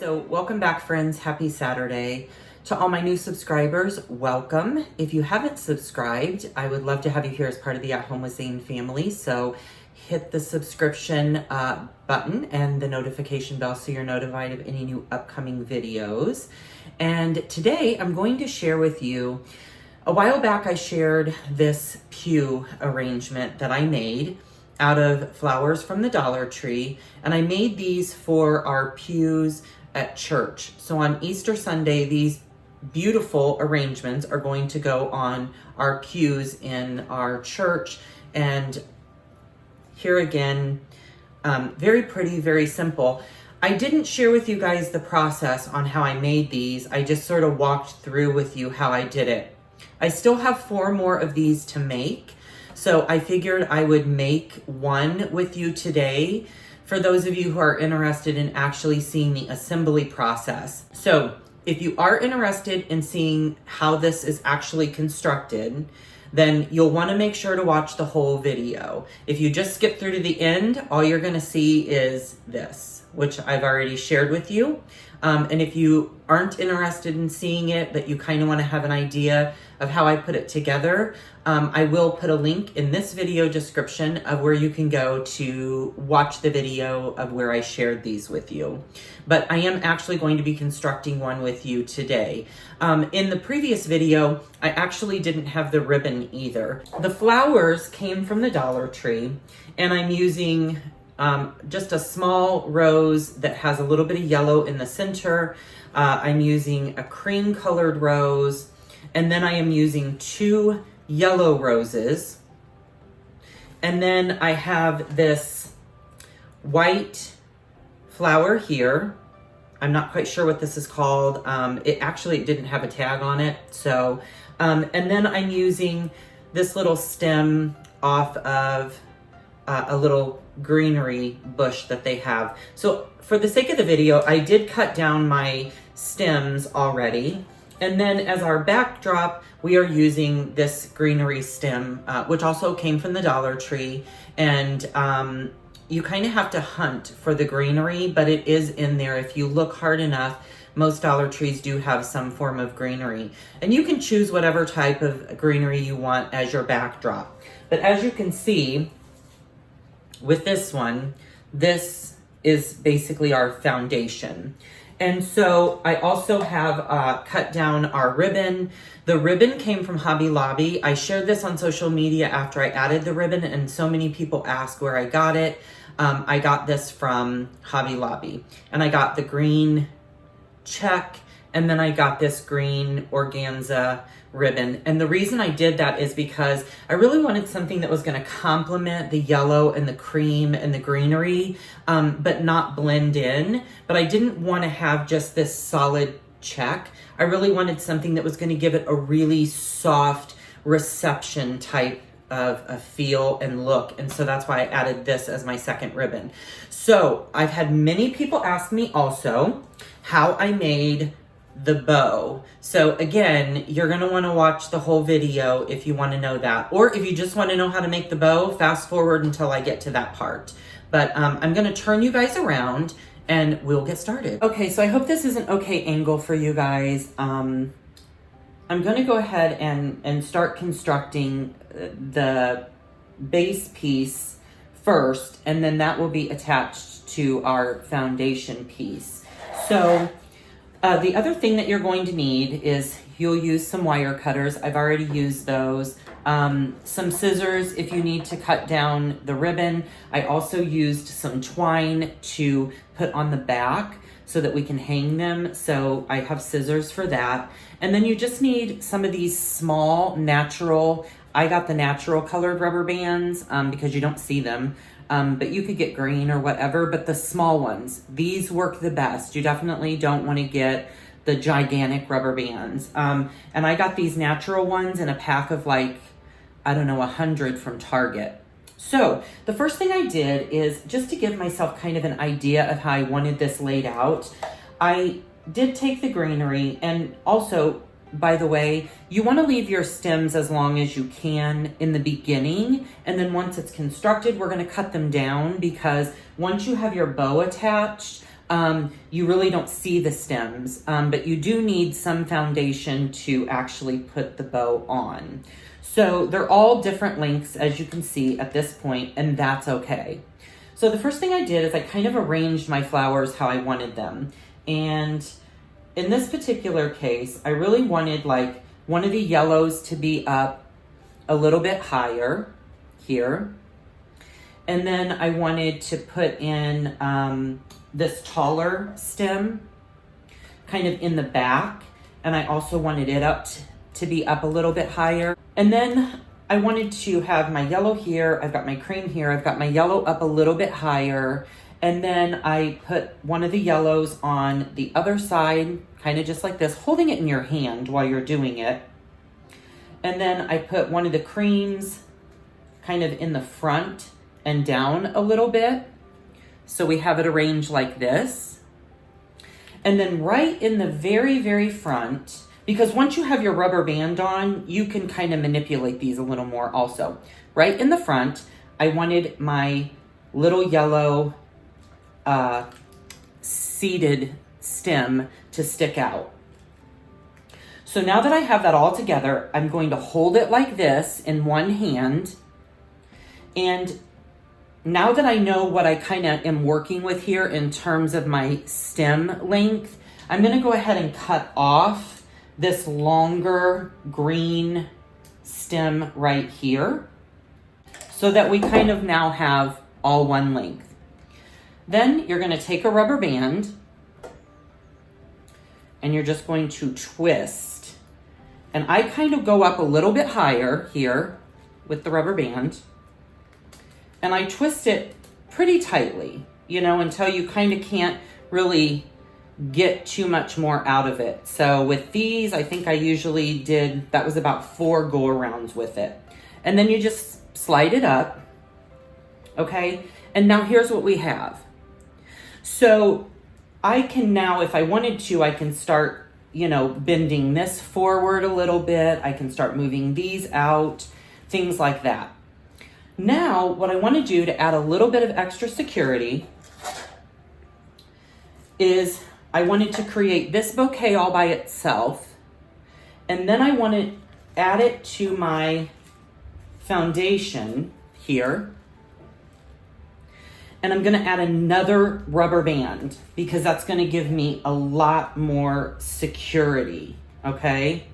So welcome back, friends. Happy Saturday. To all my new subscribers, welcome. If you haven't subscribed, I would love to have you here as part of the At Home with Zane family. So hit the subscription button and the notification bell so you're notified of any new upcoming videos. And today I'm going to share with you, a while back I shared this pew arrangement that I made out of flowers from the Dollar Tree, and I made these for our pews at church. So on Easter Sunday, these beautiful arrangements are going to go on our pews in our church. And here again, very pretty, very simple. I didn't share with you guys the process on how I made these. I just sort of walked through with you how I did it. I still have 4 more of these to make. So I figured I would make one with you today for those of you who are interested in actually seeing the assembly process. So if you are interested in seeing how this is actually constructed, then you'll want to make sure to watch the whole video. If you just skip through to the end, all you're going to see is this, which I've already shared with you. And if you aren't interested in seeing it, but you kind of want to have an idea of how I put it together, I will put a link in this video description of where you can go to watch the video of where I shared these with you. But I am actually going to be constructing one with you today. In the previous video, I actually didn't have the ribbon either. The flowers came from the Dollar Tree, and I'm using just a small rose that has a little bit of yellow in the center. I'm using a cream colored rose, and then I am using 2 yellow roses. And then I have this white flower here. I'm not quite sure what this is called. It didn't have a tag on it. So, and then I'm using this little stem off of a little greenery bush that they have. So for the sake of the video, I did cut down my stems already. And then as our backdrop, we are using this greenery stem, which also came from the Dollar Tree. And you kind of have to hunt for the greenery, but it is in there. If you look hard enough, most Dollar Trees do have some form of greenery. And you can choose whatever type of greenery you want as your backdrop. But as you can see, with this one, this is basically our foundation. And so I also have cut down our ribbon. The ribbon came from Hobby Lobby. I shared this on social media after I added the ribbon, and so many people ask where I got it. I got this from Hobby Lobby, and I got the green check, and then I got this green organza ribbon. And the reason I did that is because I really wanted something that was going to complement the yellow and the cream and the greenery, but not blend in. But I didn't want to have just this solid check. I really wanted something that was going to give it a really soft reception type of a feel and look. And so that's why I added this as my second ribbon. So I've had many people ask me also how I made the bow. So again, you're going to want to watch the whole video if you want to know that. Or if you just want to know how to make the bow, fast forward until I get to that part. But I'm going to turn you guys around and we'll get started. Okay, so I hope this is an okay angle for you guys. I'm going to go ahead and start constructing the base piece first, and then that will be attached to our foundation piece. So the other thing that you're going to need is you'll use some wire cutters. I've already used those. Some scissors if you need to cut down the ribbon. I also used some twine to put on the back so that we can hang them. So I have scissors for that. And then you just need some of these small natural, I got the natural colored rubber bands because you don't see them. But you could get green or whatever, but the small ones, these work the best. You definitely don't want to get the gigantic rubber bands. And I got these natural ones in a pack of like, I don't know, 100 from Target. So the first thing I did is just to give myself kind of an idea of how I wanted this laid out. I did take the greenery, and also, by the way, you want to leave your stems as long as you can in the beginning, and then once it's constructed, we're going to cut them down because once you have your bow attached, you really don't see the stems, but you do need some foundation to actually put the bow on. So they're all different lengths, as you can see at this point, and that's okay. So the first thing I did is I kind of arranged my flowers how I wanted them. And in this particular case, I really wanted like one of the yellows to be up a little bit higher here. And then I wanted to put in this taller stem kind of in the back. And I also wanted it to be up a little bit higher. And then I wanted to have my yellow here. I've got my cream here. I've got my yellow up a little bit higher. And then I put one of the yellows on the other side, kind of just like this, holding it in your hand while you're doing it. And then I put one of the creams kind of in the front and down a little bit. So we have it arranged like this. And then right in the very, very front, because once you have your rubber band on, you can kind of manipulate these a little more also. Right in the front, I wanted my little yellow seeded stem to stick out. So now that I have that all together, I'm going to hold it like this in one hand. And now that I know what I kind of am working with here in terms of my stem length, I'm going to go ahead and cut off this longer green stem right here so that we kind of now have all one length. Then you're going to take a rubber band and you're just going to twist. And I kind of go up a little bit higher here with the rubber band. And I twist it pretty tightly, you know, until you kind of can't really get too much more out of it. So with these, I think I usually did, that was about 4 go-arounds with it. And then you just slide it up, okay? And now here's what we have. So I can now, if I wanted to, I can start, you know, bending this forward a little bit. I can start moving these out, things like that. Now, what I want to do to add a little bit of extra security is I wanted to create this bouquet all by itself, and then I want to add it to my foundation here. And I'm going to add another rubber band because that's going to give me a lot more security, okay?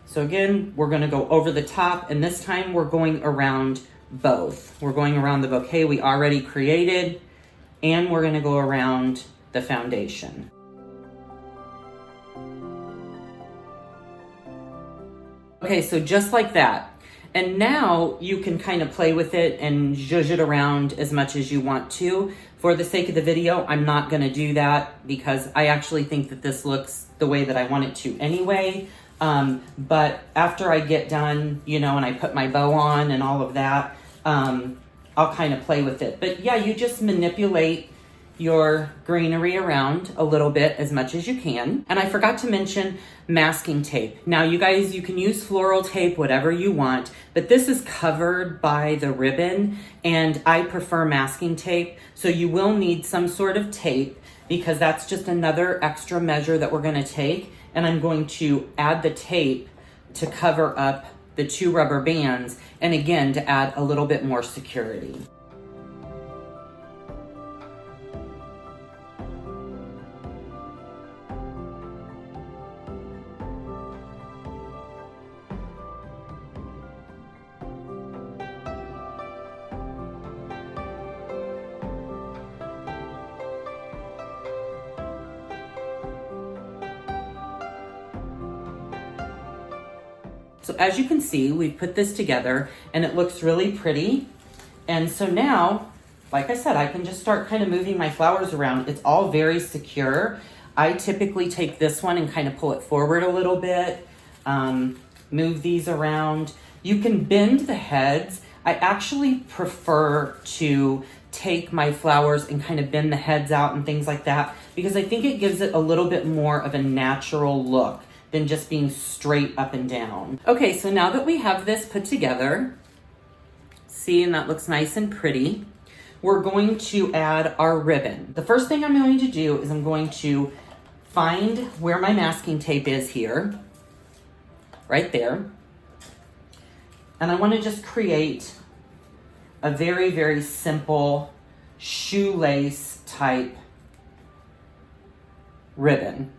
So again, we're going to go over the top, and this time we're going around both. We're going around the bouquet we already created, and we're going to go around the foundation. Okay, so just like that. And now you can kind of play with it and zhuzh it around as much as you want to. For the sake of the video, I'm not going to do that because I actually think that this looks the way that I want it to anyway. But after I get done, you know, and I put my bow on and all of that, I'll kind of play with it. But yeah, you just manipulate your greenery around a little bit as much as you can. And I forgot to mention masking tape. Now you guys, you can use floral tape, whatever you want, but this is covered by the ribbon and I prefer masking tape. So you will need some sort of tape because that's just another extra measure that we're gonna take. And I'm going to add the tape to cover up the 2 rubber bands, and again, to add a little bit more security. So as you can see, we've put this together and it looks really pretty. And so now, like I said, I can just start kind of moving my flowers around. It's all very secure. I typically take this one and kind of pull it forward a little bit, move these around. You can bend the heads. I actually prefer to take my flowers and kind of bend the heads out and things like that because I think it gives it a little bit more of a natural look than just being straight up and down. Okay, so now that we have this put together, See, and that looks nice and pretty. We're going to add our ribbon. The first thing I'm going to do is I'm going to find where my masking tape is here, right there. And I want to just create a very, very simple shoelace type ribbon.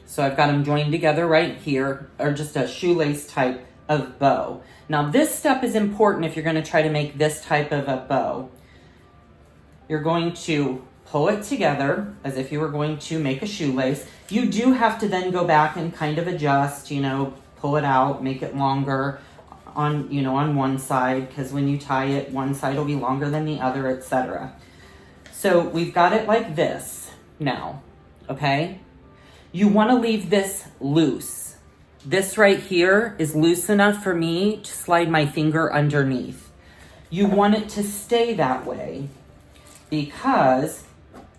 So I've got them joined together right here, or just a shoelace type of bow. Now this step is important if you're going to try to make this type of a bow. You're going to pull it together as if you were going to make a shoelace. You do have to then go back and kind of adjust, you know, pull it out, make it longer on, you know, on one side, because when you tie it, one side will be longer than the other, etc. So we've got it like this now, okay? You want to leave this loose. This right here is loose enough for me to slide my finger underneath. You want it to stay that way because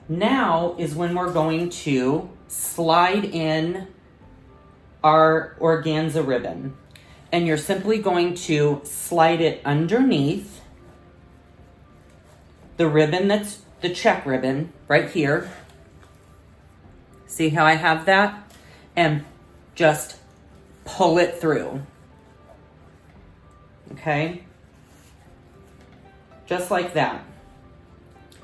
now is when we're going to slide in our organza ribbon. And you're simply going to slide it underneath the ribbon that's the check ribbon right here. See how I have that? And just pull it through. Okay? Just like that.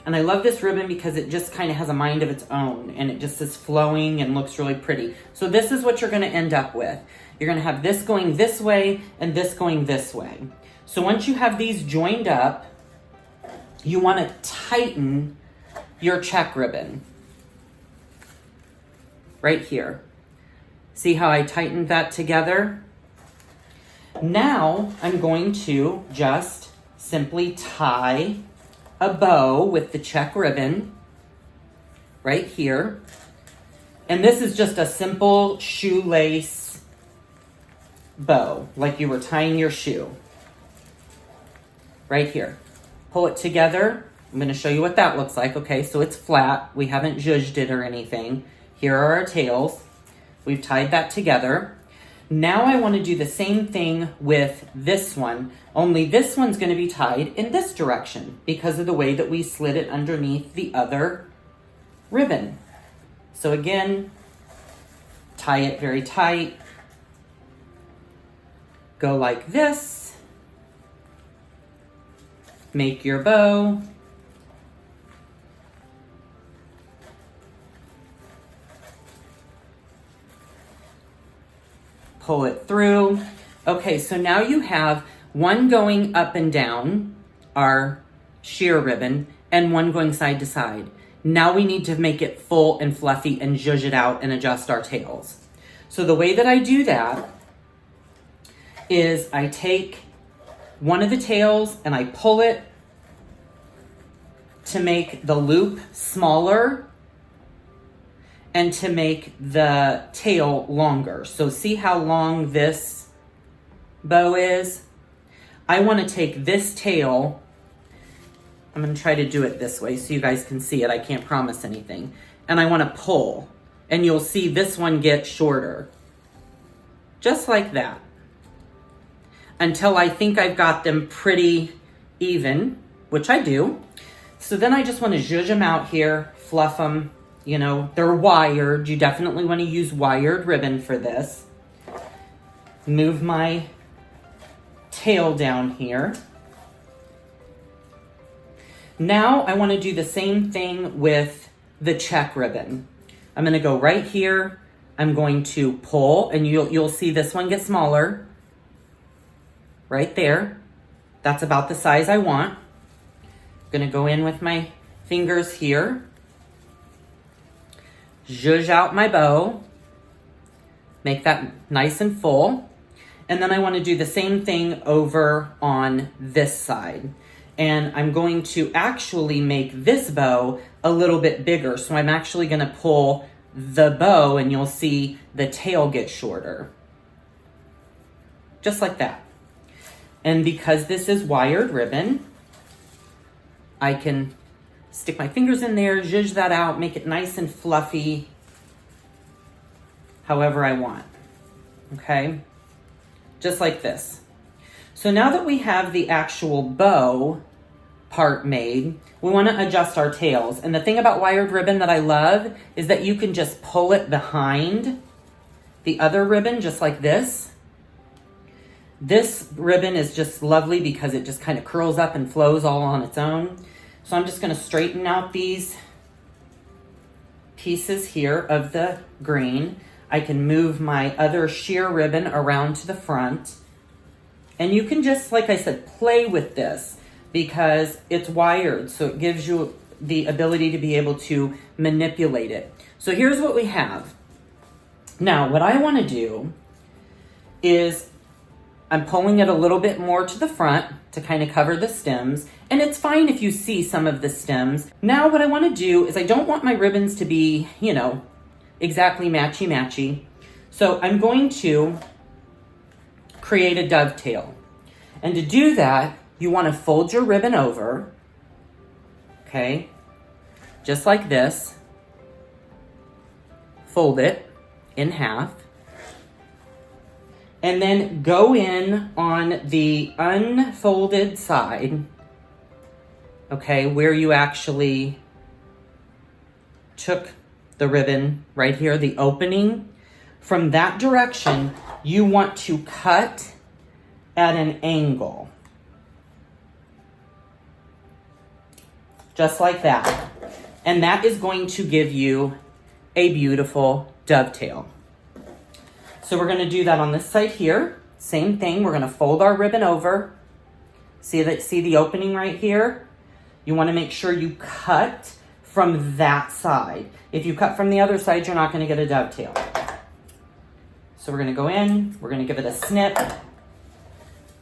And I love this ribbon because it just kind of has a mind of its own and it just is flowing and looks really pretty. So this is what you're going to end up with. You're going to have this going this way and this going this way. So once you have these joined up, you want to tighten your check ribbon right here. See how I tightened that together? Now I'm going to just simply tie a bow with the check ribbon right here. And this is just a simple shoelace bow, like you were tying your shoe. Right here. Pull it together. I'm going to show you what that looks like. Okay, so it's flat. We haven't zhuzhed it or anything. Here are our tails. We've tied that together. Now I want to do the same thing with this one, only this one's going to be tied in this direction because of the way that we slid it underneath the other ribbon. So again, tie it very tight. Go like this. Make your bow. Pull it through. Okay, so now you have one going up and down, our sheer ribbon, and one going side to side. Now we need to make it full and fluffy and zhuzh it out and adjust our tails. So the way that I do that is I take one of the tails and I pull it to make the loop smaller and to make the tail longer. So see how long this bow is? I want to take this tail, I'm going to try to do it this way so you guys can see it. I can't promise anything. And I want to pull, and you'll see this one get shorter. Just like that. Until I think I've got them pretty even, which I do. So then I just want to zhuzh them out here, fluff them. You know, they're wired. You definitely want to use wired ribbon for this. Move my tail down here. Now I want to do the same thing with the check ribbon. I'm going to go right here. I'm going to pull, and you'll see this one get smaller. Right there. That's about the size I want. I'm going to go in with my fingers here. Zhuzh out my bow, make that nice and full. And then I want to do the same thing over on this side. And I'm going to actually make this bow a little bit bigger. So I'm actually going to pull the bow and you'll see the tail get shorter. Just like that. And because this is wired ribbon, I can stick my fingers in there, zhuzh that out, make it nice and fluffy, however I want, okay? Just like this. So now that we have the actual bow part made, we want to adjust our tails. And the thing about wired ribbon that I love is that you can just pull it behind the other ribbon just like this. This ribbon is just lovely because it just kind of curls up and flows all on its own. So I'm just going to straighten out these pieces here of the green. I can move my other sheer ribbon around to the front. And you can just, like I said, play with this because it's wired. So it gives you the ability to be able to manipulate it. So here's what we have. Now, what I want to do is I'm pulling it a little bit more to the front to kind of cover the stems. And it's fine if you see some of the stems. Now what I want to do is I don't want my ribbons to be, exactly matchy-matchy. So I'm going to create a dovetail. And to do that, you want to fold your ribbon over, okay, just like this. Fold it in half. And then go in on the unfolded side, okay, where you actually took the ribbon right here, the opening. From that direction, you want to cut at an angle. Just like that. And that is going to give you a beautiful dovetail. So we're going to do that on this side here. Same thing. We're going to fold our ribbon over. See the opening right here? You want to make sure you cut from that side. If you cut from the other side, you're not going to get a dovetail. So we're going to go in. We're going to give it a snip.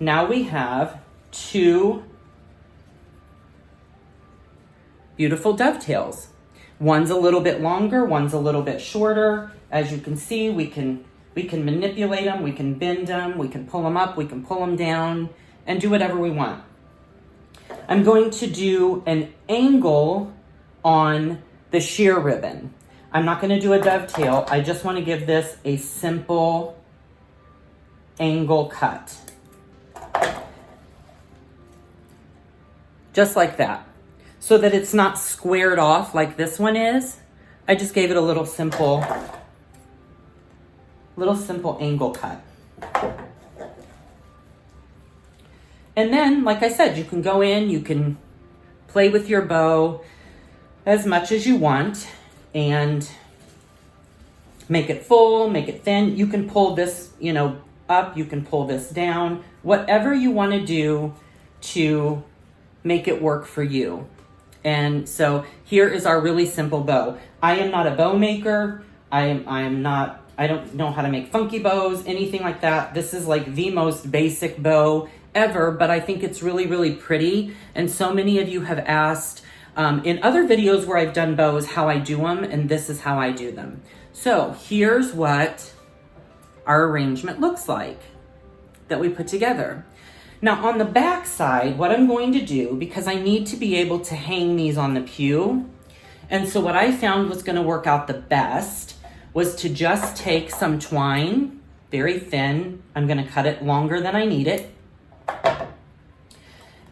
Now we have two beautiful dovetails. One's a little bit longer, one's a little bit shorter. As you can see, we can manipulate them, we can bend them, we can pull them up, we can pull them down, and do whatever we want. I'm going to do an angle on the sheer ribbon. I'm not going to do a dovetail. I just want to give this a simple angle cut. Just like that. So that it's not squared off like this one is. I just gave it a little simple angle cut. And then, like I said, you can go in, you can play with your bow as much as you want and make it full, make it thin. You can pull this, up, you can pull this down, whatever you want to do to make it work for you. And so here is our really simple bow. I am not a bow maker. I don't know how to make funky bows, anything like that. This is like the most basic bow ever, but I think it's really, really pretty. And so many of you have asked in other videos where I've done bows how I do them, and this is how I do them. So here's what our arrangement looks like that we put together. Now on the back side, what I'm going to do, because I need to be able to hang these on the pew, and so what I found was going to work out the best was to just take some twine, very thin. I'm going to cut it longer than I need it.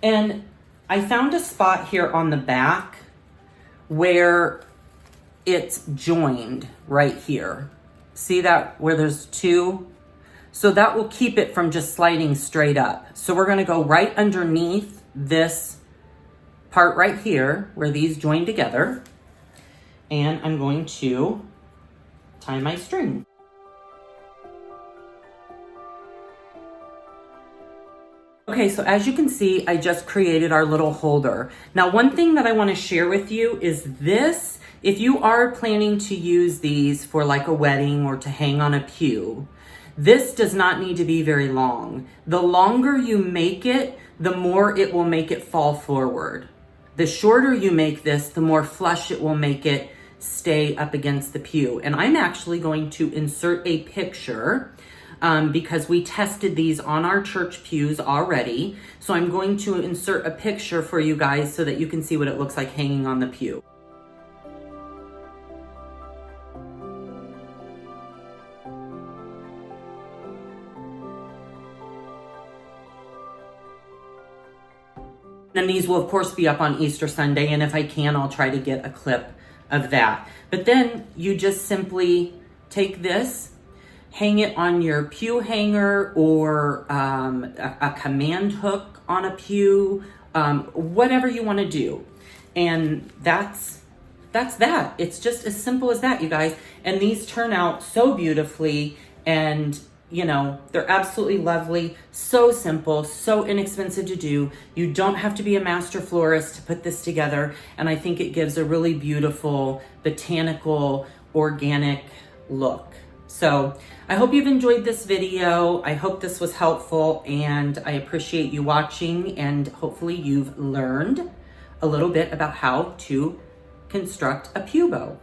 And I found a spot here on the back where it's joined right here. See that where there's two? So that will keep it from just sliding straight up. So we're going to go right underneath this part right here where these join together. And I'm going to tie my string. Okay, so as you can see, I just created our little holder. Now, one thing that I want to share with you is this. If you are planning to use these for like a wedding or to hang on a pew, this does not need to be very long. The longer you make it, the more it will make it fall forward. The shorter you make this, the more flush it will make it stay up against the pew. And I'm actually going to insert a picture because we tested these on our church pews already. So I'm going to insert a picture for you guys so that you can see what it looks like hanging on the pew. And these will of course be up on Easter Sunday, and if I can, I'll try to get a clip of that. But then you just simply take this, hang it on your pew hanger or a command hook on a pew, whatever you want to do. And that's that. It's just as simple as that, you guys. And these turn out so beautifully, and you know, they're absolutely lovely, so simple, so inexpensive to do. You don't have to be a master florist to put this together, and I think it gives a really beautiful, botanical, organic look. So I hope you've enjoyed this video. I hope this was helpful, and I appreciate you watching, and hopefully you've learned a little bit about how to construct a pew bow.